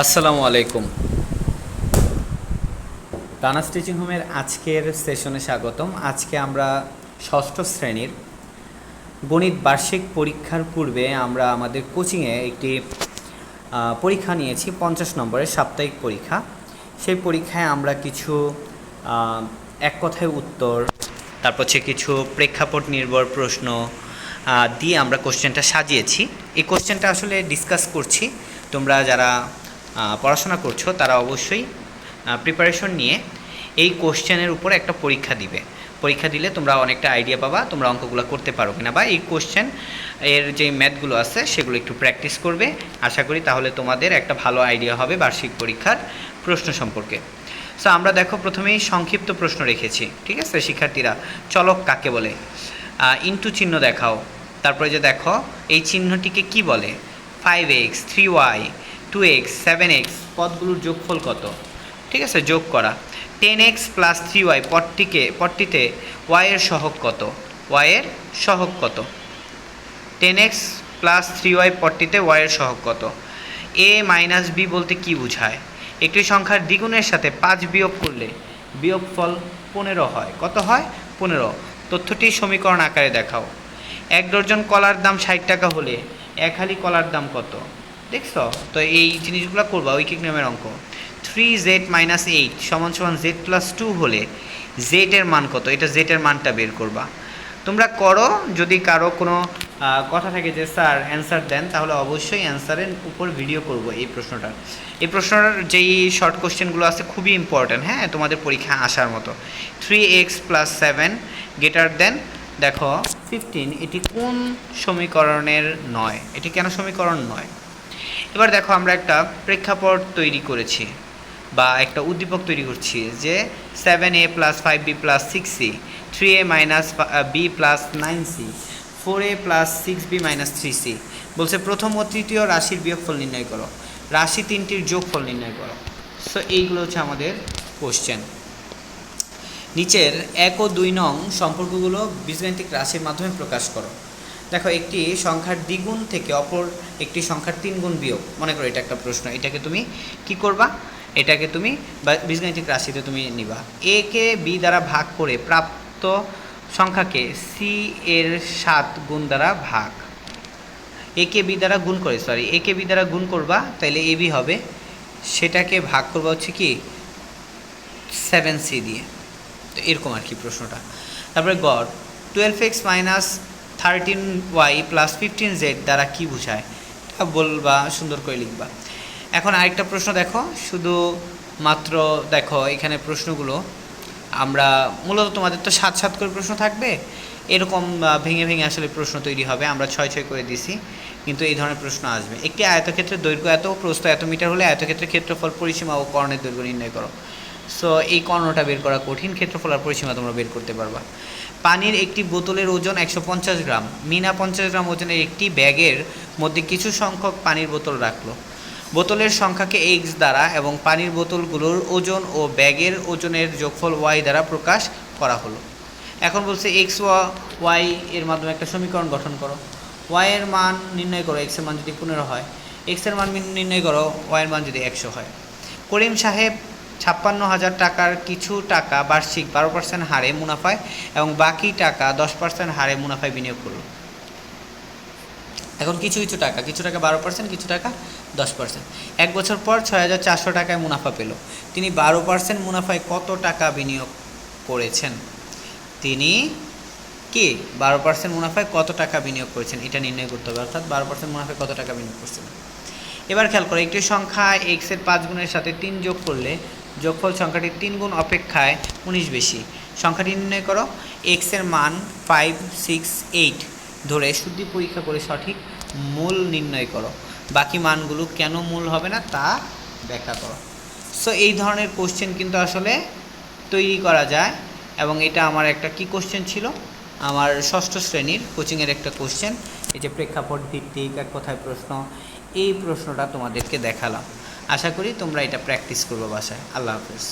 আসসালামু আলাইকুম। তানাস টিচিং হোমের আজকের সেশনে স্বাগতম। আজকে আমরা ষষ্ঠ শ্রেণীর গণিত বার্ষিক পরীক্ষার পূর্বে আমরা আমাদের কোচিংয়ে একটি পরীক্ষা নিয়েছি, 50 নম্বরের সাপ্তাহিক পরীক্ষা। সেই পরীক্ষায় আমরা কিছু এক কথায় উত্তর, তারপর হচ্ছে কিছু প্রেক্ষাপট নির্ভর প্রশ্ন দিয়ে আমরা কোশ্চেনটা সাজিয়েছি। এই কোশ্চেনটা আসলে ডিসকাস করছি। তোমরা যারা পড়াশোনা করছো তারা অবশ্যই প্রিপারেশন নিয়ে এই কোশ্চেনের উপর একটা পরীক্ষা দিবে। পরীক্ষা দিলে তোমরা অনেকটা আইডিয়া পাবা তোমরা অঙ্কগুলো করতে পারো কিনা, বা এই কোশ্চেন এর যে ম্যাথগুলো আছে সেগুলো একটু প্র্যাকটিস করবে। আশা করি তাহলে তোমাদের একটা ভালো আইডিয়া হবে বার্ষিক পরীক্ষার প্রশ্ন সম্পর্কে। সো আমরা দেখো প্রথমেই সংক্ষিপ্ত প্রশ্ন রেখেছি, ঠিক আছে শিক্ষার্থীরা। চলক কাকে বলে? ইনটু চিহ্ন দেখাও। তারপরে যে দেখো এই চিহ্নটিকে কি বলে? 5x, 3y, 2x, 7x পদগুলোর যোগফল কত? ঠিক আছে, যোগ করা। 10x প্লাস 3y পদটিতে y এর সহগ কত? y এর সহগ কত? 10x প্লাস 3y পদটিতে y এর সহগ কত? a মাইনাস b বলতে কি বোঝায়? একটি সংখ্যার দ্বিগুণের সাথে 5 বিয়োগ করলে বিয়োগফল 15 হয়। কত হয়? 15। তথ্যটি সমীকরণ আকারে দেখাও। 1 ডজন কলার দাম 60 টাকা হলে এক হালি কলার দাম কত? দেখছো তো এই জিনিসগুলো করবা ঐকিক নিয়মের অঙ্ক। 3z মাইনাস 8 সমান সমান z প্লাস 2 হলে z এর মান কত? এটা z এর মানটা বের করবা। তোমরা করো, যদি কারো কোনো কথা থাকে যে স্যার অ্যান্সার দেন, তাহলে অবশ্যই অ্যান্সারের উপর ভিডিও করব এই প্রশ্নটার। এই প্রশ্নটার যেই শর্ট কোশ্চেনগুলো আছে খুবই ইম্পর্ট্যান্ট, হ্যাঁ, তোমাদের পরীক্ষায় আসার মতো। 3x প্লাস 7 গ্রেটার দেন দেখো 15, এটি কোন সমীকরণের নয়? এটি কেন সমীকরণ নয়? এবার দেখো আমরা একটা প্রেক্ষাপট তৈরি করেছি বা একটা উদ্দীপক তৈরি করছি যে 7a plus 5b plus 6c, 3a minus b plus 9c, 4a plus 6b minus 3c। বলছে প্রথম ও তৃতীয় রাশির বিয়োগফল নির্ণয় করো, রাশি তিনটির যোগফল নির্ণয় করো। সো এইগুলো হচ্ছে আমাদের কোশ্চেন। নিচের 1 ও 2 নং সম্পর্কগুলো বীজগাণিতিক রাশির মাধ্যমে প্রকাশ করো। দেখো একটি সংখ্যার দ্বিগুণ থেকে অপর একটি সংখ্যার 3 গুণ বিয়োগ, মনে করো এটা একটা প্রশ্ন। এটাকে তুমি কি করবা? এটাকে তুমি বীজগাণিতিক রাশিতে তুমি নিবা। এ কে বি দ্বারা ভাগ করে প্রাপ্ত সংখ্যাকে সি এর 7 গুণ দ্বারা ভাগ। এ কে বি দ্বারা গুণ করে, এ কে বি দ্বারা গুণ করবা, তাইলে এ বি হবে। সেটাকে ভাগ করবা হচ্ছে কি 7c দিয়ে। তো এরকম আর কি প্রশ্নটা। তারপরে গড় 12x minus 13y plus 15z দ্বারা কি বোঝায়? বলবা, সুন্দর করে লিখবা। এখন আরেকটা প্রশ্ন দেখো, শুধু মাত্র দেখো এখানে প্রশ্নগুলো আমরা মূলত তোমাদের তো 7 করে প্রশ্ন থাকবে, এরকম ভেঙে ভেঙে আসলে প্রশ্ন তৈরি হবে। আমরা 6 করে দিছি, কিন্তু এই ধরনের প্রশ্ন আসবে। একটি আয়তক্ষেত্রের দৈর্ঘ্য এত, প্রস্থ এত মিটার হলে আয়তক্ষেত্রের ক্ষেত্রফল, পরিসীমা ও কর্ণের দৈর্ঘ্য নির্ণয় করো। সো এই কর্ণটা বের করা কঠিন, ক্ষেত্রফল আর পরিসীমা তোমরা বের করতে পারবা। পানির একটি বোতলের ওজন 150 গ্রাম। মিনা 50 গ্রাম ওজনের একটি ব্যাগের মধ্যে কিছু সংখ্যক পানির বোতল রাখলো। বোতলের সংখ্যাকে x দ্বারা এবং পানির বোতলগুলোর ওজন ও ব্যাগের ওজনের যোগফল y দ্বারা প্রকাশ করা হলো। এখন বলছে x ও y এর মাধ্যমে একটা সমীকরণ গঠন করো। y এর মান নির্ণয় করো, x এর মান যদি 15 হয়। x এর মান নির্ণয় করো, y এর মান যদি 100 হয়। করিম সাহেব 56,000 টাকার কিছু টাকা বার্ষিক 12% হারে মুনাফায় এবং বাকি টাকা 10% হারে মুনাফায় বিনিয়োগ করল। এখন কিছু টাকা 12%, কিছু টাকা 10%। 1 বছর পর 6,400 টাকায় মুনাফা পেল। তিনি 12% মুনাফায় কত টাকা বিনিয়োগ করেছেন? তিনি কি 12% মুনাফায় কত টাকা বিনিয়োগ করেছেন এটা নির্ণয় করতে হবে, অর্থাৎ 12% মুনাফায় কত টাকা বিনিয়োগ করছেন। এবার খেয়াল করো, একটি সংখ্যা x এর 5 গুণের সাথে 3 যোগ করলে যোগফল সংখ্যাটির 3 গুণ অপেক্ষায় 19 বেশি। সংখ্যাটি নির্ণয় করো। x এর মান 5, 6, 8 ধরে শুদ্ধি পরীক্ষা করে সঠিক মূল নির্ণয় করো। বাকি মানগুলো কেন মূল হবে না তা ব্যাখ্যা করো। সো এই ধরনের কোশ্চেন কিন্তু আসলে তৈরি করা যায়, এবং এটা আমার একটা কি কোশ্চেন ছিল, আমার ষষ্ঠ শ্রেণীর কোচিংয়ের একটা কোশ্চেন। এই যে প্রেক্ষাপট ভিত্তিক এক কথায় প্রশ্ন, এই প্রশ্নটা তোমাদেরকে দেখালাম। আশা করি তোমরা এটা প্র্যাকটিস করবে বাসায়। আল্লাহ হাফেজ।